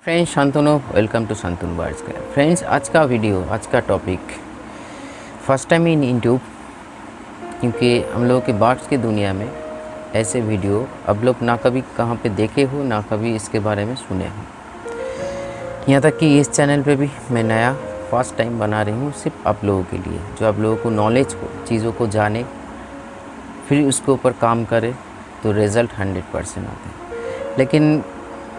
Friends Shantanu, welcome to Shantanu words का। Friends आज का वीडियो, आज का topic first time in YouTube, क्योंकि हम लोगों के बार्ड्स की दुनिया में ऐसे वीडियो अब लोग ना कभी कहाँ पे देखे हो, ना कभी इसके बारे में सुने हो। यहाँ तक कि इस चैनल पे भी मैं नया फर्स्ट टाइम बना रही हूँ, सिर्फ आप लोगों के लिए, जो आप लोगों को नॉलेज को, चीज़ों को जाने, फिर उसके ऊपर काम करे तो रिज़ल्ट 100% आते हैं। लेकिन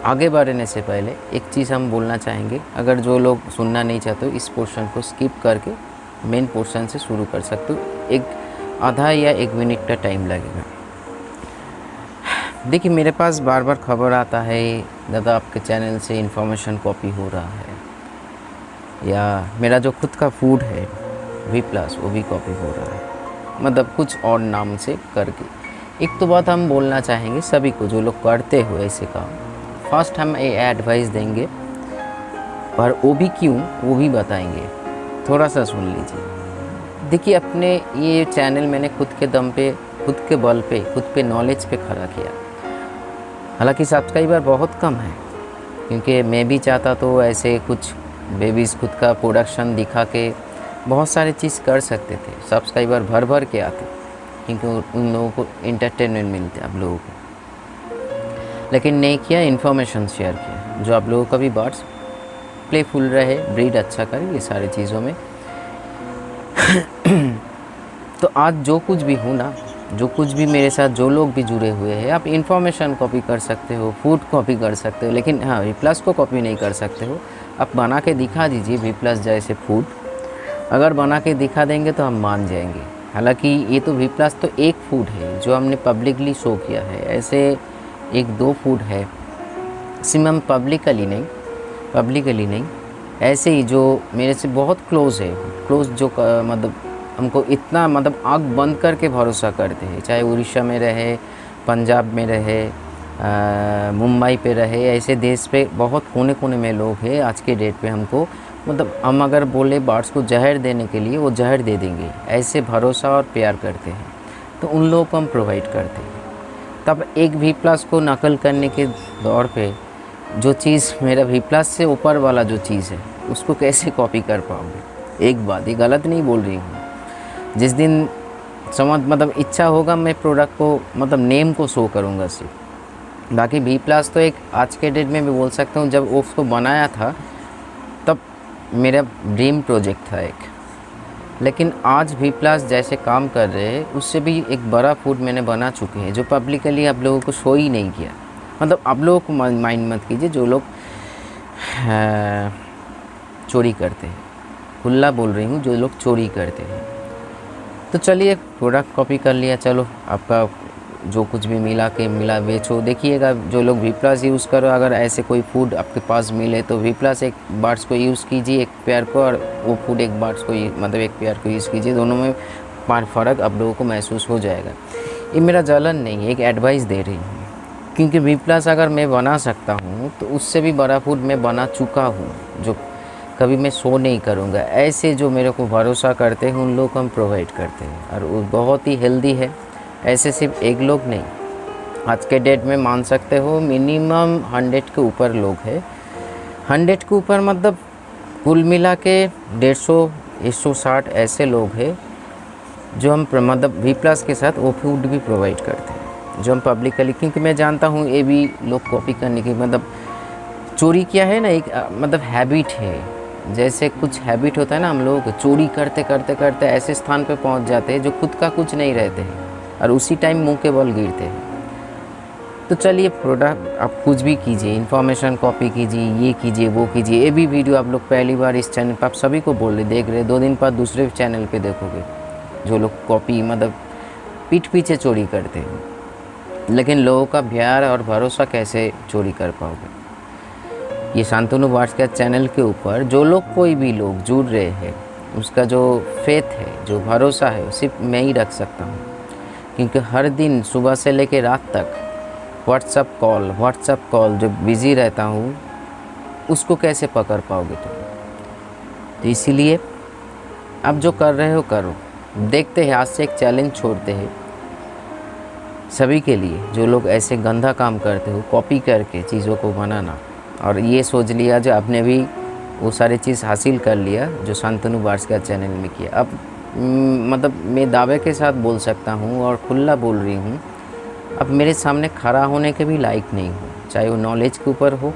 आगे बढ़ने से पहले एक चीज़ हम बोलना चाहेंगे, अगर जो लोग सुनना नहीं चाहते इस पोर्शन को स्किप करके मेन पोर्शन से शुरू कर सकते हो। एक आधा या 1 मिनट का टाइम लगेगा। देखिए, मेरे पास बार बार खबर आता है, दादा आपके चैनल से इन्फॉर्मेशन कॉपी हो रहा है, या मेरा जो खुद का फूड है V+ वो भी कॉपी हो रहा है, मतलब कुछ और नाम से करके। एक तो बात हम बोलना चाहेंगे सभी को, जो लोग करते हो ऐसे काम, फर्स्ट हम ये एडवाइस देंगे, पर वो भी क्यों वो भी बताएंगे, थोड़ा सा सुन लीजिए। देखिए, अपने ये चैनल मैंने खुद के दम पे, खुद के बल पे, खुद पे नॉलेज पे खड़ा किया। हालांकि सब्सक्राइबर बहुत कम है, क्योंकि मैं भी चाहता तो ऐसे कुछ बेबीज़ खुद का प्रोडक्शन दिखा के बहुत सारे चीज़ कर सकते थे, सब्सक्राइबर भर भर के आते, क्योंकि उन लोगों को इंटरटेनमेंट मिलते आप लोगों को। लेकिन नहीं किया, इन्फॉर्मेशन शेयर किया, जो आप लोगों का भी बर्ड्स प्लेफुल रहे, ब्रीड अच्छा करे, ये सारी चीज़ों में। तो आज जो कुछ भी हूँ ना, जो कुछ भी मेरे साथ जो लोग भी जुड़े हुए हैं, आप इन्फॉर्मेशन कॉपी कर सकते हो, फूड कॉपी कर सकते हो, लेकिन हाँ V+ को कॉपी नहीं कर सकते हो। आप बना के दिखा दीजिए V+ जैसे फूड, अगर बना के दिखा देंगे तो हम मान जाएंगे। हालांकि ये तो V+ तो एक फूड है जो हमने पब्लिकली शो किया है, ऐसे 1-2 फूड है सिमम पब्लिकली नहीं, ऐसे ही जो मेरे से बहुत क्लोज़ है, क्लोज़ जो मतलब हमको इतना, मतलब आँख बंद करके भरोसा करते हैं, चाहे उड़ीसा में रहे, पंजाब में रहे, मुंबई पे रहे, ऐसे देश पे बहुत कोने कोने में लोग हैं आज के डेट पे। हमको मतलब हम अगर बोले बर्ड्स को जहर देने के लिए, वो जहर दे देंगे, ऐसे भरोसा और प्यार करते हैं, तो उन लोगों को हम प्रोवाइड करते हैं। तब एक V+ को नकल करने के दौर पे जो चीज़ मेरा V+ से ऊपर वाला जो चीज़ है, उसको कैसे कॉपी कर पाओगे? एक बात, ये गलत नहीं बोल रही हूँ, जिस दिन मतलब इच्छा होगा, मैं प्रोडक्ट को, मतलब नेम को शो करूँगा सिर्फ। बाकी V+ तो एक आज के डेट में भी बोल सकता हूँ, जब उसको बनाया था तब मेरा ड्रीम प्रोजेक्ट था एक। लेकिन आज V+ जैसे काम कर रहे हैं, उससे भी एक बड़ा फूड मैंने बना चुके हैं, जो पब्लिकली आप लोगों को शो ही नहीं किया। मतलब आप लोगों को माइंड मत कीजिए, जो लोग चोरी करते हैं, खुला बोल रही हूँ, जो लोग चोरी करते हैं। तो चलिए, प्रोडक्ट कॉपी कर लिया, चलो आपका जो कुछ भी मिला बेचो। देखिएगा, जो लोग V+ यूज़ करो, अगर ऐसे कोई फूड आपके पास मिले तो V+ एक बर्ड्स को यूज़ कीजिए, एक पेयर को, और वो फूड एक बर्ड्स को, मतलब एक पेयर को यूज़ कीजिए। दोनों में फ़र्क आप लोगों को महसूस हो जाएगा। ये मेरा जलन नहीं है, एक एडवाइस दे रही हूँ, क्योंकि V+ अगर मैं बना सकता हूँ तो उससे भी बड़ा फूड मैं बना चुका हूँ, जो कभी मैं शो नहीं करूँगा। ऐसे जो मेरे को भरोसा करते हैं, उन लोगों को हम प्रोवाइड करते हैं, और वो बहुत ही हेल्दी है। ऐसे सिर्फ एक लोग नहीं, आज के डेट में मान सकते हो मिनिमम 100 के ऊपर लोग हैं। 100 के ऊपर मतलब कुल मिला के 150, 160 ऐसे लोग हैं जो हम मतलब V+ के साथ वो फूड भी प्रोवाइड करते हैं, जो हम पब्लिकली, क्योंकि मैं जानता हूँ ये भी लोग कॉपी करने की, मतलब चोरी किया है ना, एक मतलब हैबिट है। जैसे कुछ हैबिट होता है ना, हम लोग चोरी करते करते करते ऐसे स्थान पे पहुंच जाते हैं जो खुद का कुछ नहीं रहते हैं, और उसी टाइम मुंह के बल गिरते हैं। तो चलिए, प्रोडक्ट आप कुछ भी कीजिए, इन्फॉर्मेशन कॉपी कीजिए, ये कीजिए, वो कीजिए। ये भी वीडियो आप लोग पहली बार इस चैनल पर, आप सभी को बोल रहे, देख रहे, 2 दिन बाद दूसरे चैनल पे देखोगे, जो लोग कॉपी, मतलब पीठ पीछे चोरी करते हैं। लेकिन लोगों का प्यार और भरोसा कैसे चोरी कर पाओगे? ये शांतनु वर्ड्स के चैनल के ऊपर जो लोग, कोई भी लोग जुड़ रहे हैं, उसका जो फेथ है, जो भरोसा है, सिर्फ मैं ही रख सकता हूँ। क्योंकि हर दिन सुबह से लेकर रात तक व्हाट्सअप कॉल जो बिज़ी रहता हूँ, उसको कैसे पकड़ पाओगे तुम? तो इसीलिए अब जो कर रहे हो करो। देखते हैं, आज से एक चैलेंज छोड़ते हैं सभी के लिए, जो लोग ऐसे गंदा काम करते हो, कॉपी करके चीज़ों को बनाना, और ये सोच लिया जो आपने भी वो सारी चीज़ हासिल कर लिया जो शांतनु बार्स का चैनल में किया। अब मतलब मैं दावे के साथ बोल सकता हूँ और खुला बोल रही हूँ, अब मेरे सामने खड़ा होने के भी लायक नहीं हूँ, चाहे वो नॉलेज के ऊपर हो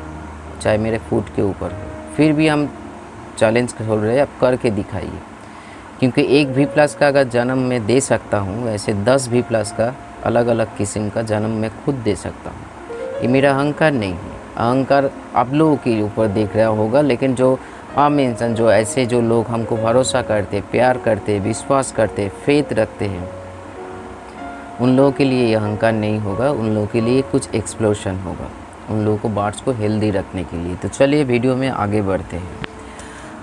चाहे मेरे फूड के ऊपर हो। फिर भी हम चैलेंज खोल रहे हैं, अब करके दिखाइए। क्योंकि एक V+ का अगर जन्म मैं दे सकता हूँ, वैसे 10 V+ का अलग अलग किस्म का जन्म मैं खुद दे सकता हूँ। ये मेरा अहंकार नहीं है, अहंकार आप लोगों के ऊपर देख रहा होगा, लेकिन जो आम इंसान, जो ऐसे जो लोग हमको भरोसा करते, प्यार करते, विश्वास करते, फेथ रखते हैं, उन लोगों के लिए ये अहंकार नहीं होगा, उन लोगों के लिए कुछ एक्सप्लोशन होगा, उन लोगों को बार्ड्स को हेल्दी रखने के लिए। तो चलिए वीडियो में आगे बढ़ते हैं।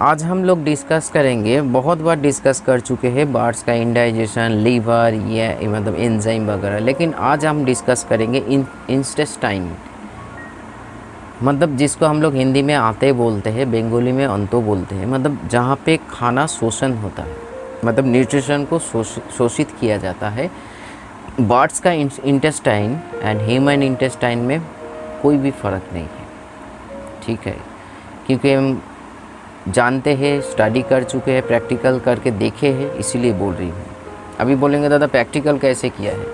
आज हम लोग डिस्कस करेंगे, बहुत बार डिस्कस कर चुके हैं बार्ड्स का इंडाइजेशन, लीवर, या मतलब एंजाइम वगैरह, लेकिन आज हम डिस्कस करेंगे इंटेस्टाइन, मतलब जिसको हम लोग हिंदी में आते बोलते हैं, बंगाली में अंतो बोलते हैं, मतलब जहाँ पे खाना शोषण होता है, मतलब न्यूट्रिशन को शोषित किया जाता है। बर्ड्स का इंटेस्टाइन एंड ह्यूमन इंटेस्टाइन में कोई भी फ़र्क नहीं है, ठीक है, क्योंकि हम जानते हैं, स्टडी कर चुके हैं, प्रैक्टिकल करके देखे हैं, इसीलिए बोल रही हूँ। अभी बोलेंगे दादा प्रैक्टिकल कैसे किया है,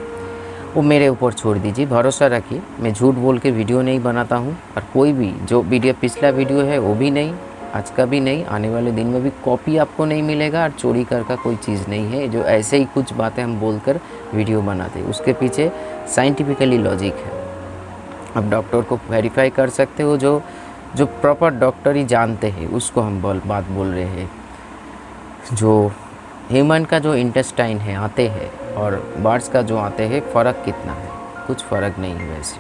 वो मेरे ऊपर छोड़ दीजिए, भरोसा रखिए, मैं झूठ बोल के वीडियो नहीं बनाता हूँ। और कोई भी जो वीडियो, पिछला वीडियो है वो भी नहीं, आज का भी नहीं, आने वाले दिन में भी कॉपी आपको नहीं मिलेगा, और चोरी कर का कोई चीज़ नहीं है जो ऐसे ही कुछ बातें हम बोलकर वीडियो बनाते, उसके पीछे साइंटिफिकली लॉजिक है। अब डॉक्टर को वेरीफाई कर सकते हो, जो प्रॉपर डॉक्टर ही जानते हैं, उसको हम बात बोल रहे हैं। जो ह्यूमन का जो इंटेस्टाइन है आते हैं और बर्ड्स का जो आते हैं, फ़र्क कितना है, कुछ फ़र्क नहीं है वैसे,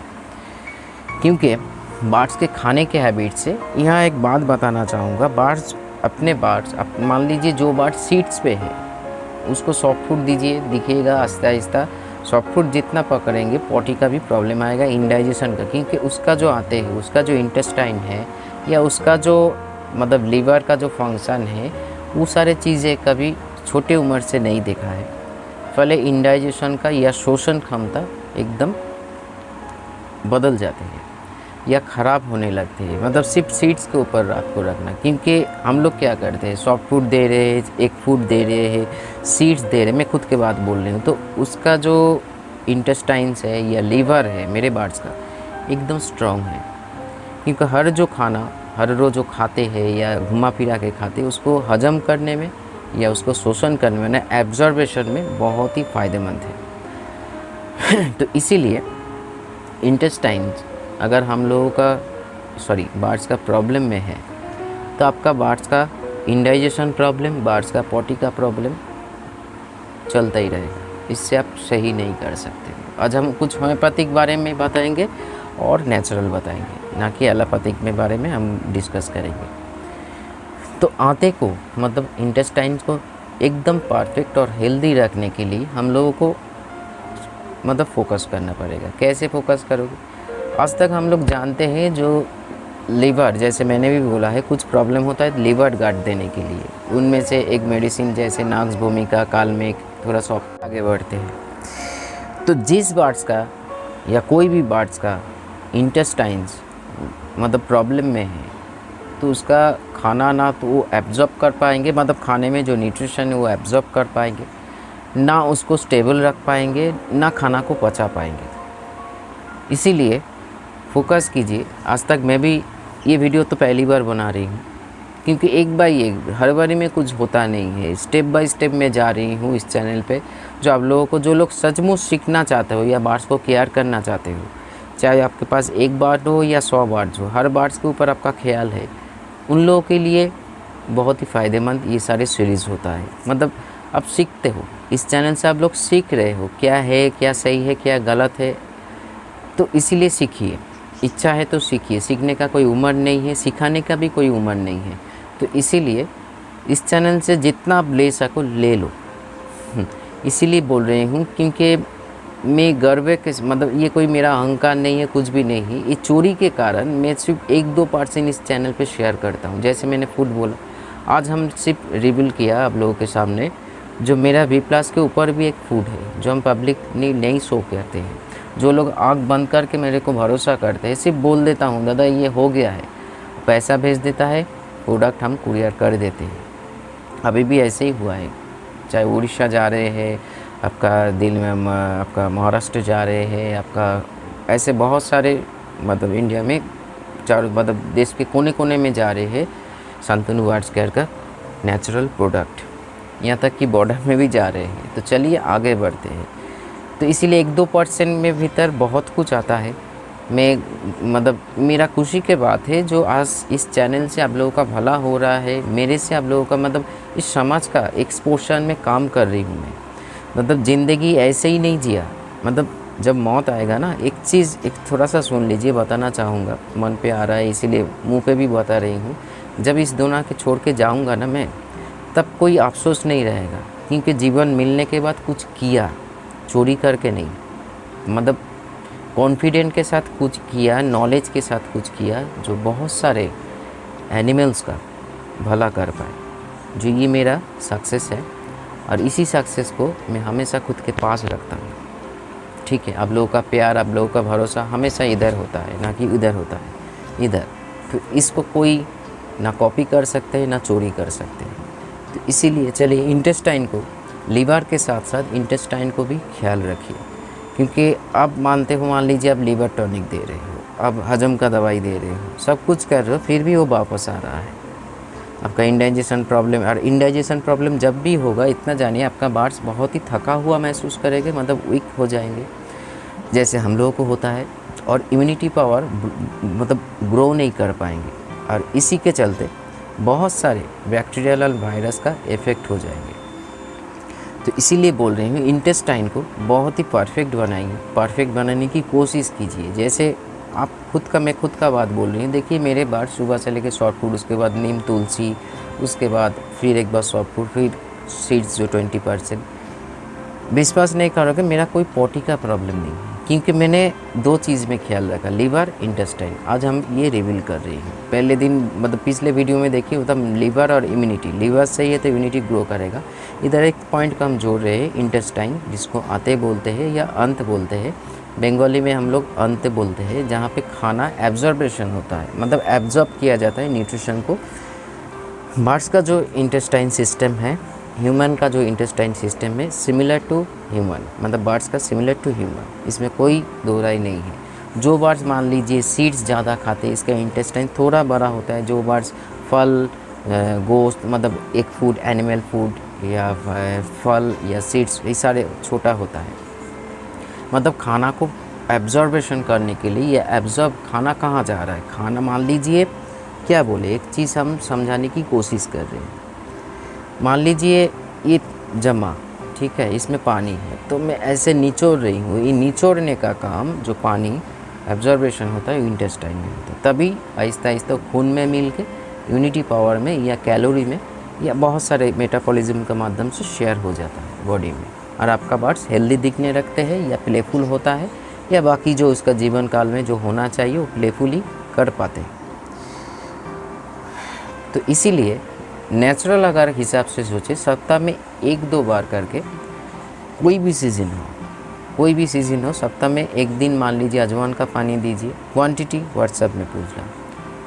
क्योंकि बर्ड्स के खाने के हैबिट से। यहाँ एक बात बताना चाहूँगा, बर्ड्स मान लीजिए जो बर्ड सीड्स पे है उसको सॉफ्ट फूड दीजिए, दिखेगा आहिस्ता आहिस्ता सॉफ्ट फूड जितना पकड़ेंगे पॉटी का भी प्रॉब्लम आएगा, इंडाइजेशन का, क्योंकि उसका जो आते हैं, उसका जो इंटेस्टाइन है या उसका जो मतलब लीवर का जो फंक्शन है, वो सारे चीज़ें कभी छोटे उम्र से नहीं देखा है। पहले इंडाइजेशन का या शोषण क्षमता एकदम बदल जाते हैं या ख़राब होने लगते हैं, मतलब सिर्फ सीड्स के ऊपर आपको रखना। क्योंकि हम लोग क्या करते हैं, सॉफ्ट फूड दे रहे हैं, एक फूड दे रहे हैं, सीड्स दे रहे हैं, मैं खुद के बात बोल रही हूँ, तो उसका जो इंटेस्टाइन्स है या लीवर है मेरे बर्ड्स का एकदम स्ट्रॉन्ग है। क्योंकि हर जो खाना हर रोज़ जो खाते हैं या घुमा फिरा के खाते हैं, उसको हजम करने में या उसको शोषण करने में, एब्जॉर्बेशन में बहुत ही फ़ायदेमंद है। तो इसीलिए इंटेस्टाइन्स अगर हम लोगों का बर्ड्स का प्रॉब्लम में है, तो आपका बर्ड्स का इंडाइजेशन प्रॉब्लम, बर्ड्स का पॉटी का प्रॉब्लम चलता ही रहेगा, इससे आप सही नहीं कर सकते। आज हम कुछ होम्योपैथिक बारे में बताएंगे और नेचुरल बताएंगे, ना कि एलोपैथिक में बारे में हम डिस्कस करेंगे। तो आंते को मतलब इंटेस्टाइन्स को एकदम परफेक्ट और हेल्दी रखने के लिए हम लोगों को मतलब फोकस करना पड़ेगा। कैसे फोकस करोगे? आज तक हम लोग जानते हैं जो लीवर, जैसे मैंने भी बोला है, कुछ प्रॉब्लम होता है लीवर गार्ड देने के लिए, उनमें से एक मेडिसिन जैसे नाक्स भूमिका, कालमेक, थोड़ा सा आगे बढ़ते हैं। तो जिस बर्ड्स का या कोई भी बर्ड्स का इंटेस्टाइन्स मतलब प्रॉब्लम में है, तो उसका खाना ना तो वो एब्जॉर्ब कर पाएंगे, मतलब खाने में जो न्यूट्रिशन है वो एब्जॉर्ब कर पाएंगे, ना उसको स्टेबल रख पाएंगे, ना खाना को पचा पाएंगे। इसीलिए फोकस कीजिए। आज तक मैं भी ये वीडियो तो पहली बार बना रही हूँ, क्योंकि एक बाई एक हर बारी में कुछ होता नहीं है, स्टेप बाय स्टेप मैं जा रही हूँ इस चैनल पे, जो आप लोगों को, जो लोग सचमुच सीखना चाहते हो या बर्ड्स को केयर करना चाहते हो, चाहे आपके पास एक बर्ड हो या 100 बर्ड्स हो, हर बर्ड्स के ऊपर आपका ख्याल है, उन लोगों के लिए बहुत ही फ़ायदेमंद ये सारे सीरीज़ होता है। मतलब आप सीखते हो, इस चैनल से आप लोग सीख रहे हो क्या है, क्या सही है, क्या गलत है, तो इसीलिए सीखिए। इच्छा है तो सीखिए, सीखने का कोई उम्र नहीं है, सिखाने का भी कोई उम्र नहीं है। तो इसीलिए इस चैनल से जितना आप ले सको ले लो, इसीलिए बोल रही हूँ, क्योंकि मैं गर्व के मतलब ये कोई मेरा अहंकार नहीं है, कुछ भी नहीं है। ये चोरी के कारण मैं सिर्फ 1-2% इस चैनल पे शेयर करता हूँ। जैसे मैंने फूड बोला, आज हम सिर्फ रिवील किया आप लोगों के सामने, जो मेरा V+ के ऊपर भी एक फूड है जो हम पब्लिक नहीं शो करते हैं। जो लोग आँख बंद करके मेरे को भरोसा करते हैं, सिर्फ बोल देता हूँ दादा ये हो गया है, पैसा भेज देता है, प्रोडक्ट हम कुरियर कर देते हैं। अभी भी ऐसे ही हुआ है, चाहे उड़ीसा जा रहे हैं, आपका दिल्ली में आपका महाराष्ट्र जा रहे हैं, आपका ऐसे बहुत सारे मतलब इंडिया में चारों मतलब देश के कोने कोने में जा रहे हैं शांतनु वार्ड्स केयर का नेचुरल प्रोडक्ट, यहाँ तक कि बॉर्डर में भी जा रहे हैं। तो चलिए आगे बढ़ते हैं। तो इसीलिए 1-2% में भीतर बहुत कुछ आता है। मैं मतलब मेरा खुशी की बात है जो आज इस चैनल से आप लोगों का भला हो रहा है, मेरे से आप लोगों का मतलब इस समाज का एक्सपोजर में काम कर रही हूँ मैं। मतलब ज़िंदगी ऐसे ही नहीं जिया, मतलब जब मौत आएगा ना, एक चीज़ एक थोड़ा सा सुन लीजिए, बताना चाहूँगा, मन पे आ रहा है इसीलिए मुंह पे भी बता रही हूँ। जब इस दुनिया के छोड़ के जाऊँगा ना मैं, तब कोई अफसोस नहीं रहेगा, क्योंकि जीवन मिलने के बाद कुछ किया, चोरी करके नहीं, मतलब कॉन्फिडेंट के साथ कुछ किया, नॉलेज के साथ कुछ किया, जो बहुत सारे एनिमल्स का भला कर पाए। जो ये मेरा सक्सेस है और इसी सक्सेस को मैं हमेशा खुद के पास रखता हूँ। ठीक है, आप लोगों का प्यार, आप लोगों का भरोसा हमेशा इधर होता है, ना कि इधर होता है, इधर। तो इसको कोई ना कॉपी कर सकते हैं, ना चोरी कर सकते हैं। तो इसीलिए चलिए इंटेस्टाइन को, लीवर के साथ साथ इंटेस्टाइन को भी ख्याल रखिए, क्योंकि आप मानते हो, मान लीजिए आप लीवर टॉनिक दे रहे हो, आप हजम का दवाई दे रहे हो, सब कुछ कर रहे हो, फिर भी वो वापस आ रहा है। आपका इंडाइजेशन प्रॉब्लम, और इंडाइजेशन प्रॉब्लम जब भी होगा, इतना जानिए आपका बार्स बहुत ही थका हुआ महसूस करेंगे, मतलब वीक हो जाएंगे जैसे हम लोगों को होता है, और इम्यूनिटी पावर मतलब ग्रो नहीं कर पाएंगे, और इसी के चलते बहुत सारे बैक्टीरियल वायरस का इफ़ेक्ट हो जाएंगे। तो इसीलिए बोल रही हूँ, इंटेस्टाइन को बहुत ही परफेक्ट बनाइए, परफेक्ट बनाने की कोशिश कीजिए। जैसे आप मैं खुद का बात बोल रही हूँ। देखिए मेरे बाद सुबह से लेकर सॉफ्ट फूड, उसके बाद नीम तुलसी, उसके बाद फिर एक बार सॉफ्ट फूड, फिर सीड्स जो 20%। विश्वास नहीं करोगे, मेरा कोई पोटी का प्रॉब्लम नहीं है, क्योंकि मैंने 2 चीज़ में ख्याल रखा, लीवर, इंटेस्टाइन। आज हम ये रिवील कर रही हूँ। पहले दिन मतलब पिछले वीडियो में देखिए, मतलब लीवर और इम्यूनिटी, लीवर सही है तो इम्यूनिटी ग्रो करेगा। इधर एक पॉइंट का हम जोड़ रहे हैं, इंटेस्टाइन, जिसको आते बोलते हैं या अंत बोलते हैं, बंगाली में हम लोग अंत बोलते हैं, जहाँ पे खाना एब्जॉर्बेशन होता है, मतलब एब्जॉर्ब किया जाता है न्यूट्रिशन को। बर्ड्स का जो इंटेस्टाइन सिस्टम है, ह्यूमन का जो इंटेस्टाइन सिस्टम है, सिमिलर टू ह्यूमन, मतलब बर्ड्स का सिमिलर टू ह्यूमन, इसमें कोई दो राय नहीं है। जो बर्ड्स मान लीजिए सीड्स ज़्यादा खाते हैं, इसका इंटेस्टाइन थोड़ा बड़ा होता है। जो बर्ड्स फल, गोश्त, मतलब एक फूड, एनिमल फूड या फल या सीड्स, ये सारे छोटा होता है। मतलब खाना को एब्जॉर्बेशन करने के लिए, या एब्जॉर्ब खाना कहाँ जा रहा है, खाना मान लीजिए क्या बोले, एक चीज़ हम समझाने की कोशिश कर रहे हैं। मान लीजिए ये जमा, ठीक है, इसमें पानी है, तो मैं ऐसे निचोड़ रही हूँ। ये निचोड़ने का काम, जो पानी एब्जॉर्बेशन होता है, इंटेस्टाइन में होता है। तभी आहिस्ता आहिस्ता खून में मिल के यूनिटी पावर में या कैलोरी में या बहुत सारे मेटाबॉलिज्म के माध्यम से शेयर हो जाता है बॉडी में, और आपका बर्ड्स हेल्दी दिखने रखते हैं, या प्लेफुल होता है, या बाकी जो उसका जीवन काल में जो होना चाहिए वो प्लेफुल ही कर पाते हैं। तो इसीलिए नेचुरल अगर हिसाब से सोचे, सप्ताह में 1-2 बार करके, कोई भी सीज़न हो, सप्ताह में 1 दिन मान लीजिए अजवाइन का पानी दीजिए, क्वांटिटी व्हाट्सएप में पूछना,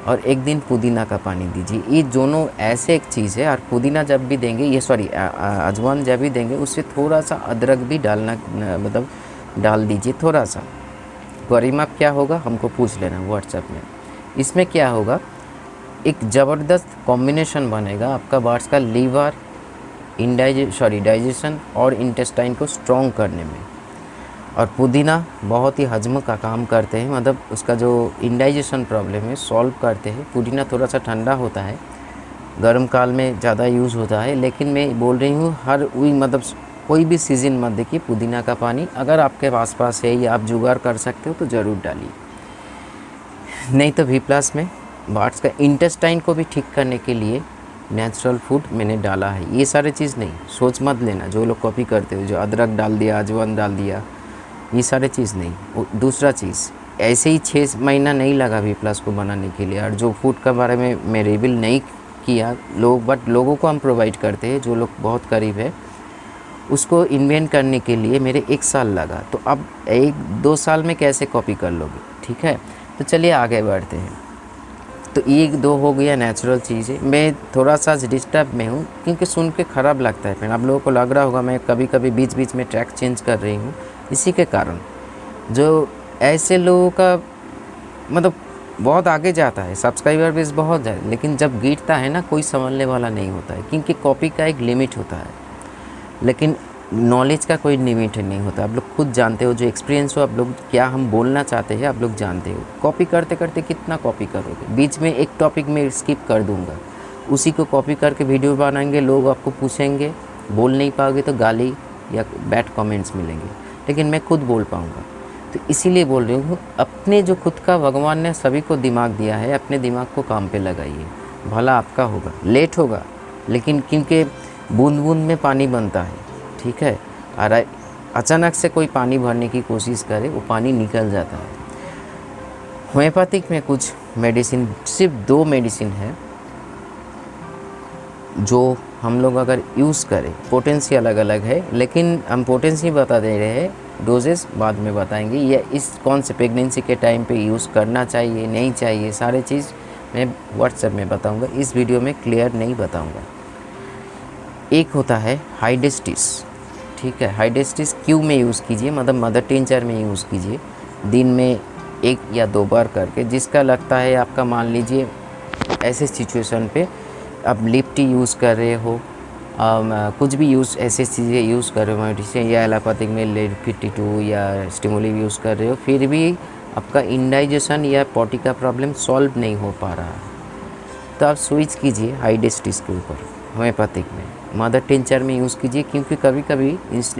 और 1 दिन पुदीना का पानी दीजिए। ये दोनों ऐसे एक चीज़ है। और पुदीना जब भी देंगे, ये अजवाइन जब भी देंगे, उससे थोड़ा सा अदरक भी डालना, मतलब डाल दीजिए थोड़ा सा। परिमाप क्या होगा हमको पूछ लेना व्हाट्सएप में। इसमें क्या होगा, एक ज़बरदस्त कॉम्बिनेशन बनेगा आपका बर्ड्स का लीवर, डाइजेशन और इंटेस्टाइन को स्ट्रॉन्ग करने में। और पुदीना बहुत ही हजम का काम करते हैं, मतलब उसका जो इंडाइजेशन प्रॉब्लम है सॉल्व करते हैं। पुदीना थोड़ा सा ठंडा होता है, गर्म काल में ज़्यादा यूज़ होता है, लेकिन मैं बोल रही हूँ हर मतलब कोई भी सीज़न मत देखिए, पुदीना का पानी अगर आपके पास है या आप जुगाड़ कर सकते हो तो ज़रूर डालिए। नहीं तो V+ में बर्ड्स का इंटेस्टाइन को भी ठीक करने के लिए नेचुरल फूड मैंने डाला है। ये सारे चीज़ नहीं, सोच मत लेना जो लोग कॉपी करते हो, जो अदरक डाल दिया, अजवाइन डाल दिया, ये सारे चीज़ नहीं। वो दूसरा चीज़, ऐसे ही 6 महीना नहीं लगा V+ को बनाने के लिए। और जो फूड के बारे में मैं रिवील नहीं किया बट लोगों को हम प्रोवाइड करते हैं, जो लोग बहुत करीब है, उसको इन्वेंट करने के लिए मेरे 1 साल लगा। तो अब 1-2 साल में कैसे कॉपी कर लोगे, ठीक है। तो चलिए आगे बढ़ते हैं। तो एक दो हो गया नेचुरल चीज़ें। मैं थोड़ा सा डिस्टर्ब में हूँ क्योंकि सुन के ख़राब लगता है। फिर आप लोगों को लग रहा होगा मैं कभी कभी बीच बीच में ट्रैक चेंज कर रही हूँ, इसी के कारण। जो ऐसे लोगों का मतलब बहुत आगे जाता है, सब्सक्राइबर बेस बहुत है, लेकिन जब गिरता है ना कोई संभलने वाला नहीं होता है, क्योंकि कॉपी का एक लिमिट होता है, लेकिन नॉलेज का कोई लिमिट नहीं होता। आप लोग खुद जानते हो, जो एक्सपीरियंस हो, आप लोग क्या हम बोलना चाहते हैं आप लोग जानते हो। कॉपी करते करते कितना कॉपी करोगे, बीच में एक टॉपिक में स्किप कर दूंगा, उसी को कॉपी करके वीडियो बनाएंगे, लोग आपको पूछेंगे, बोल नहीं पाओगे तो गाली या बैड कमेंट्स मिलेंगे, लेकिन मैं खुद बोल पाऊँगा। तो इसीलिए बोल रही हूँ, अपने जो खुद का भगवान ने सभी को दिमाग दिया है, अपने दिमाग को काम पे लगाइए, भला आपका होगा। लेट होगा, लेकिन क्योंकि बूंद बूंद में पानी बनता है, ठीक है। और अचानक से कोई पानी भरने की कोशिश करे, वो पानी निकल जाता है। होम्योपैथिक में कुछ मेडिसिन, सिर्फ 2 मेडिसिन है जो हम लोग अगर यूज़ करें, पोटेंसी अलग अलग है, लेकिन हम पोटेंसी बता दे रहे हैं, डोजेस बाद में बताएंगे। या इस कौन से प्रेगनेंसी के टाइम पे यूज़ करना चाहिए नहीं चाहिए, सारे चीज़ मैं व्हाट्सएप में बताऊंगा, इस वीडियो में क्लियर नहीं बताऊंगा। एक होता है हाइडेस्टिस, ठीक है। हाइडेस्टिस क्यू में यूज़ कीजिए, मतलब मदर टिंचर में यूज़ कीजिए, दिन में 1 या 2 बार करके। जिसका लगता है आपका, मान लीजिए ऐसे सिचुएशन पे आप लिप्टी यूज़ कर रहे हो, कुछ भी यूज़ ऐसे चीज़ें यूज़ कर रहे हो मेडिसिन, या एलोपैथिक में लेड-52 या स्टिमुलिव यूज़ कर रहे हो, फिर भी आपका इंडाइजेशन या पॉटी का प्रॉब्लम सॉल्व नहीं हो पा रहा है, तो आप स्विच कीजिए हाइडेस्टिस के ऊपर। होम्योपैथिक में मदर टिंचर में यूज़ कीजिए, क्योंकि कभी कभी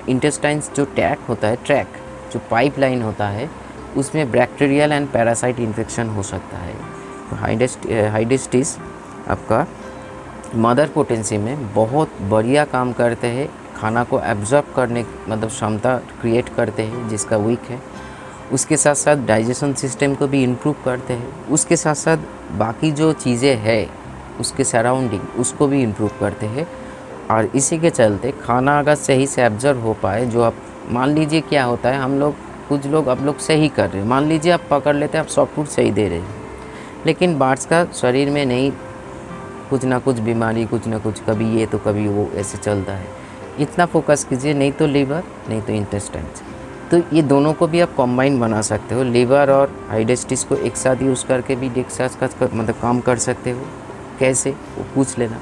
इंटेस्टाइन्स जो ट्रैक होता है, ट्रैक जो पाइपलाइन होता है, उसमें बैक्टीरियल एंड पैरासाइट इन्फेक्शन हो सकता है। तो हाइडेस्टिस आपका मदर पोटेंसी में बहुत बढ़िया काम करते हैं, खाना को एब्जॉर्ब करने मतलब क्षमता क्रिएट करते हैं जिसका वीक है। उसके साथ साथ डाइजेशन सिस्टम को भी इम्प्रूव करते हैं, उसके साथ साथ बाकी जो चीज़ें हैं उसके सराउंडिंग उसको भी इम्प्रूव करते हैं। और इसी के चलते खाना अगर सही से एब्जॉर्ब हो पाए, जो आप मान लीजिए क्या होता है, हम लोग कुछ लोग आप लोग सही कर रहे हैं, मान लीजिए आप पकड़ लेते हैं, आप सॉफ्ट फूड सही दे रहे हैं, लेकिन बार्स का शरीर में नहीं, कुछ ना कुछ बीमारी, कुछ ना कुछ, कभी ये तो कभी वो, ऐसे चलता है। इतना फोकस कीजिए, नहीं तो लीवर नहीं तो इंटेस्टाइन्स, तो ये दोनों को भी आप कॉम्बाइन बना सकते हो। लीवर और हाइडेस्टिस को एक साथ यूज़ करके भी डिस्कस कर मतलब काम कर सकते हो। कैसे, वो पूछ लेना,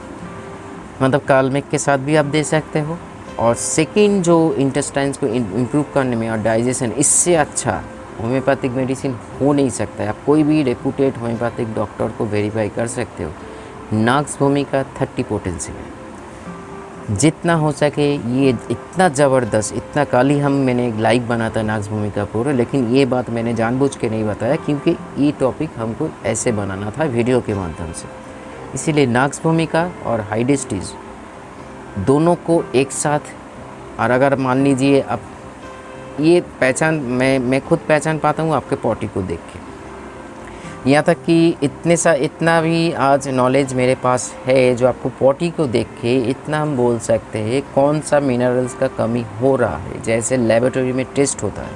मतलब कालमेक के साथ भी आप दे सकते हो। और सेकेंड जो इंटेस्टाइन्स को इम्प्रूव करने में और डाइजेशन, इससे अच्छा होम्योपैथिक मेडिसिन हो नहीं सकता है। आप कोई भी रेपुटेड होम्योपैथिक डॉक्टर को वेरीफाई कर सकते हो। नाग्स भूमिका 30 पोटेंसी में जितना हो सके, ये इतना ज़बरदस्त, इतना कल ही मैंने एक लाइव बना था नाग्स भूमिका पूरा, लेकिन ये बात मैंने जानबूझ के नहीं बताया, क्योंकि ये टॉपिक हमको ऐसे बनाना था वीडियो के माध्यम से। इसीलिए नाग्स भूमिका और हाइडेस्टिस दोनों को एक साथ, और अगर मान लीजिए आप ये पहचान, मैं खुद पहचान पाता हूँ आपके पॉटी को देख के, यहाँ तक कि इतना भी आज नॉलेज मेरे पास है, जो आपको पॉटी को देख के इतना हम बोल सकते हैं कौन सा मिनरल्स का कमी हो रहा है। जैसे लेबोरेटरी में टेस्ट होता है,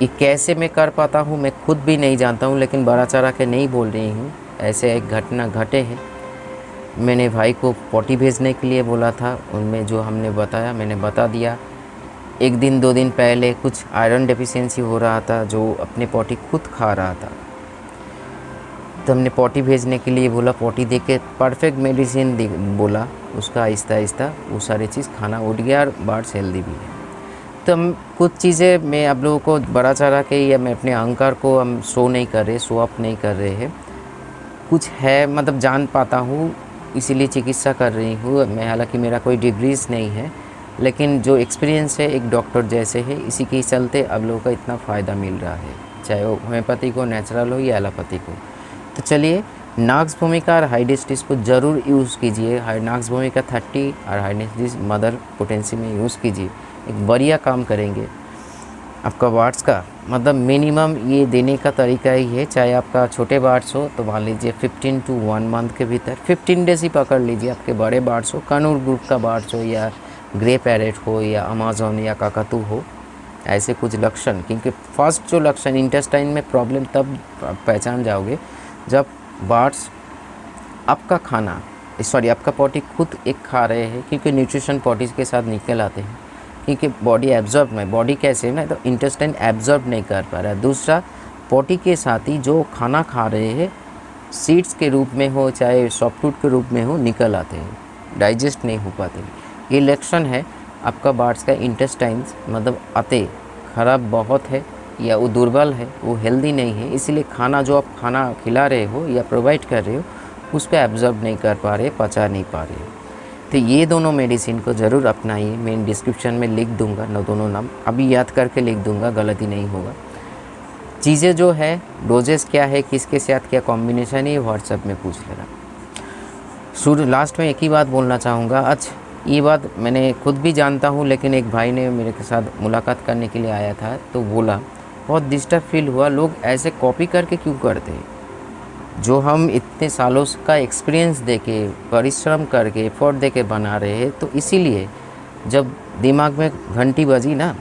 ये कैसे मैं कर पाता हूँ मैं खुद भी नहीं जानता हूँ, लेकिन बड़ा चढ़ा के नहीं बोल रही हूँ। ऐसे एक घटना घटे हैं, मैंने भाई को पॉटी भेजने के लिए बोला था, उनमें जो हमने बताया मैंने बता दिया। 1 दिन 2 दिन पहले कुछ आयरन डेफिशिएंसी हो रहा था, जो अपने पॉटी खुद खा रहा था, तो हमने पॉटी भेजने के लिए बोला, पॉटी दे के परफेक्ट मेडिसिन बोला, उसका आहिस्ता आहिस्ता वो सारी चीज़ खाना उठ गया और बार्स हेल्दी भी है। तो हम कुछ चीज़ें मैं आप लोगों को बड़ा चढ़ा के, या मैं अपने अहंकार को हम शो नहीं कर रहे, शो अप नहीं कर रहे हैं, कुछ है मतलब जान पाता हूँ, इसीलिए चिकित्सा कर रही हूँ मैं। हालांकि मेरा कोई डिग्रीज नहीं है, लेकिन जो एक्सपीरियंस है एक डॉक्टर जैसे है, इसी के चलते अब लोगों का इतना फ़ायदा मिल रहा है, चाहे वो होम्योपैथिक हो, नेचुरल हो या एलोपैथिक हो। तो चलिए, नाग्स भूमिका और हाइडेस्टिस को ज़रूर यूज़ कीजिए। नाग्स भूमिका 30 और हाइडेस्टिस मदर पोटेंसी में यूज़ कीजिए, एक बढ़िया काम करेंगे। आपका वाट्स का मतलब मिनिमम ये देने का तरीका ही है, चाहे आपका छोटे वाट्स हो तो मान लीजिए 15 to 1 मंथ के भीतर 15 डेज ही पकड़ लीजिए। आपके बड़े वाट्स हो, कानूर ग्रुप का वाट्स हो, या ग्रे पैरेट हो, या अमेजोन या काकातू हो, ऐसे कुछ लक्षण, क्योंकि फर्स्ट जो लक्षण इंटेस्टाइन में प्रॉब्लम तब पहचान जाओगे जब बार्ड्स आपका खाना आपका पॉटी खुद एक खा रहे हैं, क्योंकि न्यूट्रिशन पॉटी के साथ निकल आते हैं, क्योंकि बॉडी एब्जॉर्ब में, बॉडी कैसे है ना, तो इंटेस्टाइन एब्जॉर्ब नहीं कर पा रहा है। दूसरा, पॉटी के साथ ही जो खाना खा रहे हैं सीड्स के रूप में हो चाहे सॉफ्टवुड के रूप में हो, निकल आते हैं, डाइजेस्ट नहीं हो पाते। ये लक्षण है आपका बार्ड्स का इंटेस्टाइन्स मतलब आते ख़राब बहुत है, या वो दुर्बल है, वो हेल्दी नहीं है, इसीलिए खाना जो आप खाना खिला रहे हो या प्रोवाइड कर रहे हो उसको एब्जॉर्ब नहीं कर पा रहे, पचा नहीं पा रहे। तो ये दोनों मेडिसिन को ज़रूर अपनाइए। मैं डिस्क्रिप्शन में लिख दूंगा दोनों नाम, अभी याद करके लिख दूंगा, गलती नहीं होगा। चीज़ें जो है, डोजेस क्या है, किसके साथ क्या कॉम्बिनेशन है, व्हाट्सएप में पूछ लेना। लास्ट में एक ही बात बोलना चाहूँगा। आज ये बात मैंने खुद भी जानता हूँ, लेकिन एक भाई ने मेरे के साथ मुलाकात करने के लिए आया था तो बोला बहुत डिस्टर्ब फील हुआ, लोग ऐसे कॉपी करके क्यों करते हैं, जो हम इतने सालों का एक्सपीरियंस देके परिश्रम करके एफर्ट देके बना रहे हैं। तो इसीलिए जब दिमाग में घंटी बजी ना,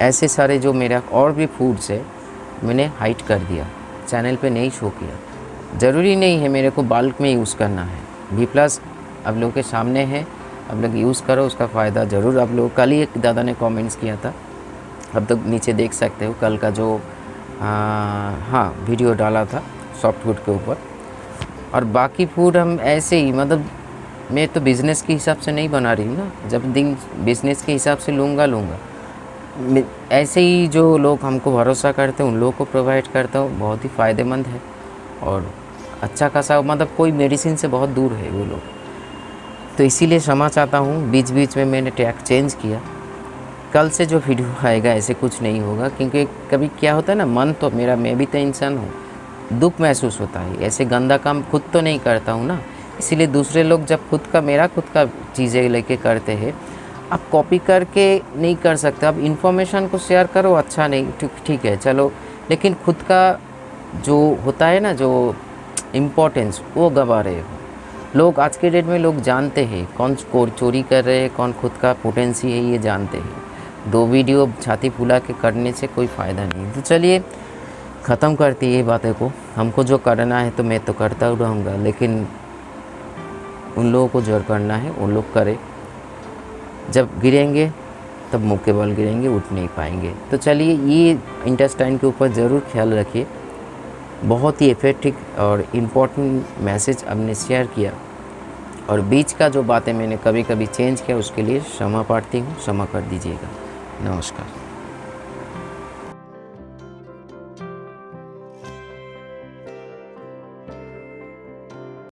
ऐसे सारे जो मेरा और भी फूड्स है मैंने हाइड कर दिया, चैनल पे नहीं शो किया। ज़रूरी नहीं है मेरे को बल्क में यूज़ करना है। B+ आप लोगों के सामने है, आप लोग यूज़ करो, उसका फ़ायदा ज़रूर आप लोग। कल ही एक दादा ने कमेंट्स किया था, अब तो नीचे देख सकते हो, कल का जो वीडियो डाला था सॉफ्टवुड के ऊपर। और बाकी फूड हम ऐसे ही, मतलब मैं तो बिज़नेस के हिसाब से नहीं बना रही हूँ ना, जब दिन बिज़नेस के हिसाब से लूँगा ऐसे ही जो लोग हमको भरोसा करते हैं उन लोगों को प्रोवाइड करता हूँ। बहुत ही फ़ायदेमंद है और अच्छा खासा, मतलब कोई मेडिसिन से बहुत दूर है वो लोग। तो इसीलिए क्षमा चाहता हूँ, बीच बीच में मैंने ट्रैक चेंज किया। कल से जो वीडियो आएगा ऐसे कुछ नहीं होगा, क्योंकि कभी क्या होता है ना, मन तो मेरा, मैं भी तो इंसान हूँ, दुख महसूस होता है। ऐसे गंदा काम खुद तो नहीं करता हूँ ना, इसीलिए दूसरे लोग जब खुद का चीज़ें लेके करते हैं, आप कॉपी करके नहीं कर सकते। आप इन्फॉर्मेशन को शेयर करो, अच्छा नहीं ठीक है चलो, लेकिन खुद का जो होता है ना, जो इम्पोर्टेंस, वो गवा रहे हो। लोग आज के डेट में लोग जानते हैं कौन चोरी कर रहे हैं, कौन खुद का पोटेंसी है, ये जानते हैं। 2 वीडियो छाती फुला के करने से कोई फ़ायदा नहीं। तो चलिए ख़त्म करती है ये बातें को। हमको जो करना है तो मैं तो करता रहूँगा, लेकिन उन लोगों को जो करना है उन लोग करें। जब गिरेंगे तब मुँह के बल गिरेंगे, उठ नहीं पाएंगे। तो चलिए ये इंटेस्टाइन के ऊपर ज़रूर ख्याल रखिए। बहुत ही इफेक्टिव और इम्पोर्टेंट मैसेज हमने शेयर किया, और बीच का जो बातें मैंने कभी कभी चेंज किया उसके लिए क्षमा प्रार्थी हूँ, क्षमा कर दीजिएगा। नमस्कार।